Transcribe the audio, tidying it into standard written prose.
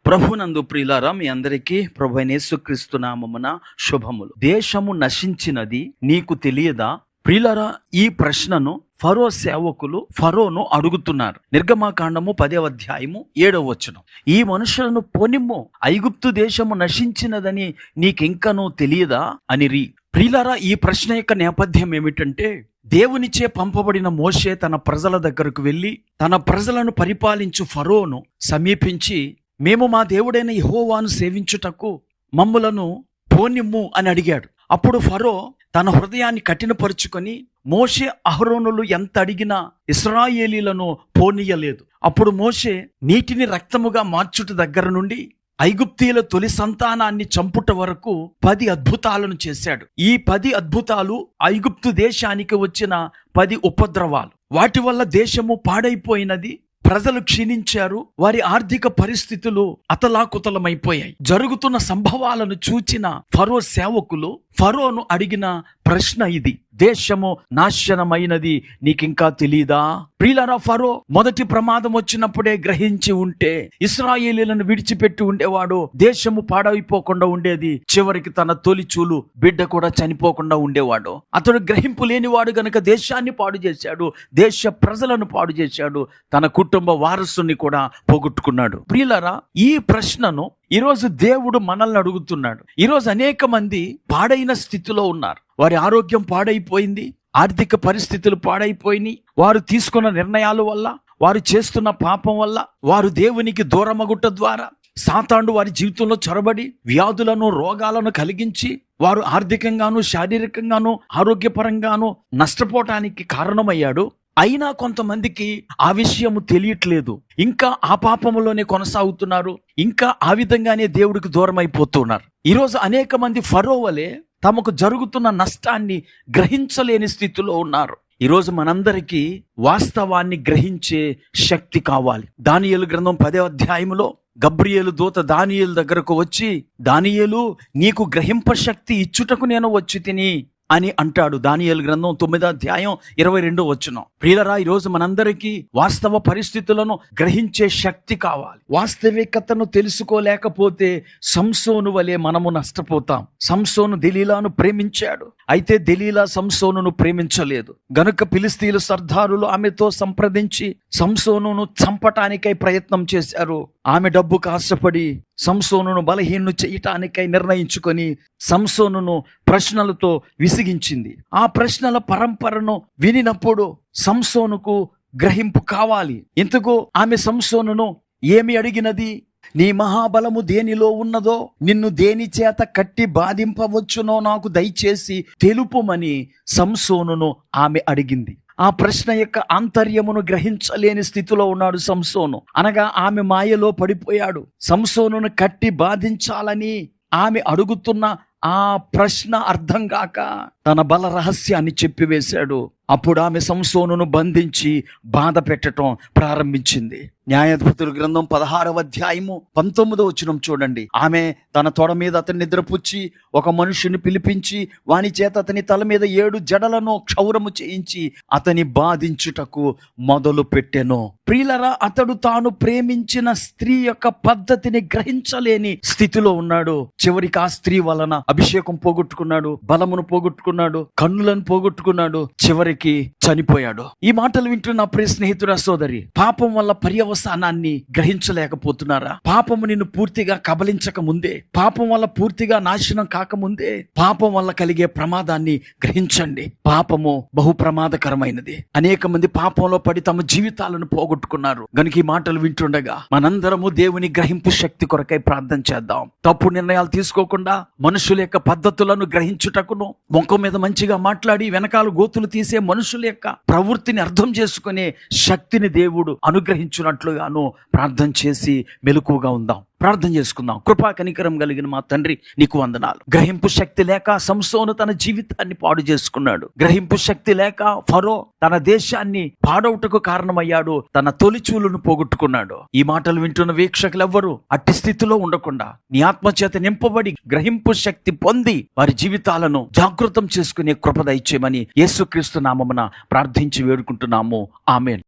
ప్రభునందు ప్రియులారా, మీ అందరికీ ప్రభువైన యేసుక్రీస్తు నామమున శుభములు. దేశము నశించినది నీకు తెలియదా? ప్రియులారా, ఈ ప్రశ్నను ఫరో సేవకులు ఫరోను అడుగుతున్నారు. నిర్గమాకాండము 10వ అధ్యాయము 7వ వచనం. ఈ మనుషులను పొనిమ్ము, ఐగుప్తు దేశము నశించినదని నీకింకనూ తెలియదా అనిరి. ప్రియులారా, ఈ ప్రశ్న యొక్క నేపథ్యం ఏమిటంటే, దేవునిచే పంపబడిన మోషే తన ప్రజల దగ్గరకు వెళ్ళి తన ప్రజలను పరిపాలించు ఫరోను సమీపించి, మేము మా దేవుడైన యెహోవాను సేవించుటకు మమ్ములను పోనిమ్ము అని అడిగాడు. అప్పుడు ఫరో తన హృదయాన్ని కఠినపరుచుకొని మోషే అహరోనులు ఎంత అడిగినా ఇశ్రాయేలీలను పోనీయలేదు. అప్పుడు మోషే నీటిని రక్తముగా మార్చుట దగ్గర నుండి ఐగుప్తీయుల తొలి సంతానాన్ని చంపుట వరకు 10 అద్భుతాలను చేశాడు. ఈ 10 అద్భుతాలు ఐగుప్తు దేశానికి వచ్చిన 10 ఉపద్రవాలు. వాటి వల్ల దేశము పాడైపోయినది, ప్రజలు క్షీణించారు, వారి ఆర్థిక పరిస్థితులు అతలాకుతలమైపోయాయి. జరుగుతున్న సంభవాలను చూచిన ఫరో సేవకులు ఫరోను అడిగిన ప్రశ్న ఇది: దేశము నాశనమైనది నీకింకా తెలీదా? ప్రియులారా, ఫరో మొదటి ప్రమాదం వచ్చినప్పుడే గ్రహించి ఉంటే ఇశ్రాయేలీలను విడిచిపెట్టి ఉండేవాడు, దేశము పాడైపోకుండా ఉండేది, చివరికి తన తొలిచూలు బిడ్డ కూడా చనిపోకుండా ఉండేవాడు. అతడు గ్రహింపు లేనివాడు గనుక దేశాన్ని పాడు చేశాడు, దేశ ప్రజలను పాడు చేశాడు, తన కుటుంబ వారసుని కూడా పోగొట్టుకున్నాడు. ప్రియులారా, ఈ ప్రశ్నను ఈరోజు దేవుడు మనల్ని అడుగుతున్నాడు. ఈరోజు అనేక మంది పాడైన స్థితిలో ఉన్నారు. వారి ఆరోగ్యం పాడైపోయింది, ఆర్థిక పరిస్థితులు పాడైపోయినాయి. వారు తీసుకున్న నిర్ణయాల వల్ల, వారు చేస్తున్న పాపం వల్ల, వారు దేవునికి దూరమగుట ద్వారా సాతానుడు వారి జీవితంలో చొరబడి వ్యాధులను, రోగాలను కలిగించి వారు ఆర్థికంగాను, శారీరకంగాను, ఆరోగ్యపరంగాను నష్టపోవటానికి కారణమయ్యాడు. అయినా కొంతమందికి ఆ విషయము తెలియట్లేదు, ఇంకా ఆ పాపములోనే కొనసాగుతున్నారు, ఇంకా ఆ విధంగానే దేవుడికి దూరం అయిపోతున్నారు. ఈరోజు అనేక మంది ఫరో వలె తమకు జరుగుతున్న నష్టాన్ని గ్రహించలేని స్థితిలో ఉన్నారు. ఈరోజు మనందరికీ వాస్తవాన్ని గ్రహించే శక్తి కావాలి. దానియేలు గ్రంథం 10వ అధ్యాయంలో గబ్రియేలు దూత దానియేలు దగ్గరకు వచ్చి, దానియేలు, నీకు గ్రహింప శక్తి ఇచ్చుటకు నేను వచ్చి తిని అని అంటాడు. దానియేలు గ్రంథం 9వ అధ్యాయం 22వ వచనం. ప్రియులారా, ఈరోజు మనందరికీ వాస్తవ పరిస్థితులను గ్రహించే శక్తి కావాలి. వాస్తవికతను తెలుసుకోలేకపోతే సంసోను వలె మనము నష్టపోతాం. సంసోను దెలీలాను ప్రేమించాడు, అయితే దెలీలా సంసోనును ప్రేమించలేదు గనుక ఫిలిష్తీయుల సర్దారులు ఆమెతో సంప్రదించి సంసోనును చంపటానికై ప్రయత్నం చేశారు. ఆమె డబ్బుకు ఆశపడి సంసోనును బలహీనును చేయటానికై నిర్ణయించుకొని సంసోనును ప్రశ్నలతో విసిగించింది. ఆ ప్రశ్నల పరంపరను వినినప్పుడు సంసోనుకు గ్రహింపు కావాలి. ఇంతకు ఆమె సంసోనును ఏమి అడిగినది? నీ మహాబలము దేనిలో ఉన్నదో, నిన్ను దేని చేత కట్టి బాధింపవచ్చునో నాకు దయచేసి తెలుపుమని సంసోనును ఆమె అడిగింది. ఆ ప్రశ్న యొక్క ఆంతర్యమును గ్రహించలేని స్థితిలో ఉన్నాడు సంసోను. అనగా ఆమె మాయలో పడిపోయాడు. సంసోనును కట్టి బాధించాలని ఆమె అడుగుతున్న ఆ ప్రశ్న అర్థం కాక తన బల రహస్యాన్ని చెప్పివేశాడు. అప్పుడు ఆమె సంసోనును బంధించి బాధ పెట్టడం ప్రారంభించింది. న్యాయాధిపతుల గ్రంథం 16వ అధ్యాయము 19వ వచనం చూడండి. ఆమె తన తొడ మీద అతని నిద్రపుచ్చి ఒక మనుషుని పిలిపించి వాని చేత అతని తల మీద 7 జడలను క్షౌరము చేయించి అతని బాధించుటకు మొదలు పెట్టెను. ప్రియులరా, అతడు తాను ప్రేమించిన స్త్రీ యొక్క పద్ధతిని గ్రహించలేని స్థితిలో ఉన్నాడు. చివరికి ఆ స్త్రీ వలన అభిషేకం పోగొట్టుకున్నాడు, బలమును పోగొట్టుకున్నాడు, కన్నులను పోగొట్టుకున్నాడు, చివరికి చనిపోయాడు. ఈ మాటలు వింటున్న ప్రియ స్నేహితుడా, సోదరి, పాపం వల్ల పర్యవసానాన్ని గ్రహించలేకపోతున్నారా? పాపము నిన్ను పూర్తిగా కబలించక ముందే, పాపం వల్ల పూర్తిగా నాశనం కాకముందే పాపం వల్ల కలిగే ప్రమాదాన్ని గ్రహించండి. పాపము బహు ప్రమాదకరమైనది. అనేక మంది పాపంలో పడి తమ జీవితాలను పోగొట్టుకున్నారు. గనుక ఈ మాటలు వింటుండగా మనందరము దేవుని గ్రహింపు శక్తి కొరకై ప్రార్థన చేద్దాం. తప్పు నిర్ణయాలు తీసుకోకుండా మనుషుల యొక్క పద్ధతులను గ్రహించుటకును, ముఖం మీద మంచిగా మాట్లాడి వెనకాల గోతులు తీసే మనుషుల యొక్క ప్రవృత్తిని అర్థం చేసుకునే శక్తిని దేవుడు అనుగ్రహించున్నట్లుగాను ప్రార్థన చేసి మెలకువగా ఉందాం. ప్రార్థన చేసుకుందాం. కృపా కనికరం కలిగిన మా తండ్రి, నీకు వందనాలు. గ్రహింపు శక్తి లేక సంసోను తన జీవితాన్ని పాడు చేసుకున్నాడు. గ్రహింపు శక్తి లేక ఫరో తన దేశాన్ని పాడవుటకు కారణమయ్యాడు, తన తొలిచూలును పోగొట్టుకున్నాడు. ఈ మాటలు వింటున్న వీక్షకులెవ్వరూ అట్టి స్థితిలో ఉండకుండా నీ ఆత్మచేత నింపబడి గ్రహింపు శక్తి పొంది వారి జీవితాలను జాగృతం చేసుకునే కృప దయచేయమని యేసుక్రీస్తు నామమున ప్రార్థించి వేడుకుంటున్నాము. ఆమేన్.